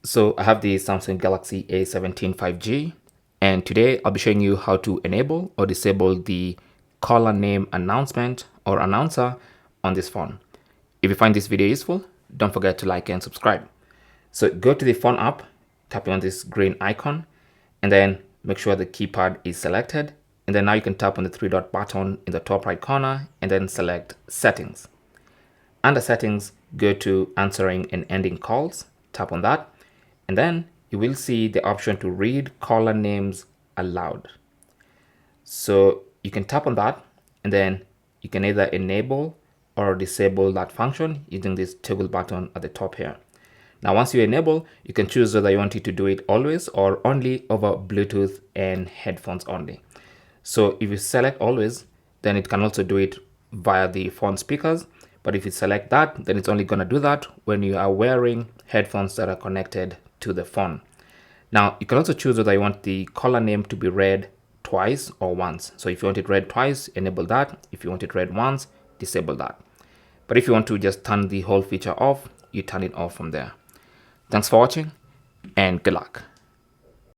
So I have the Samsung Galaxy A17 5G, and today I'll be showing you how to enable or disable the caller name announcement or announcer on this phone. If you find this video useful, don't forget to like and subscribe. So go to the phone app, tap on this green icon, and then make sure the keypad is selected. And then now you can tap on the three dot button in the top right corner and then select settings. Under settings, go to answering and ending calls, tap on that, and then you will see the option to read caller names aloud. So you can tap on that, and then you can either enable or disable that function using this toggle button at the top here. Now, once you enable, you can choose whether you want it to do it always or only over Bluetooth and headphones only. So if you select always, then it can also do it via the phone speakers. But if you select that, then it's only going to do that when you are wearing headphones that are connected to the phone. Now, you can also choose whether you want the caller name to be read twice or once. So if you want it read twice, enable that. If you want it read once, disable that. But if you want to just turn the whole feature off, you turn it off from there. Thanks for watching and good luck.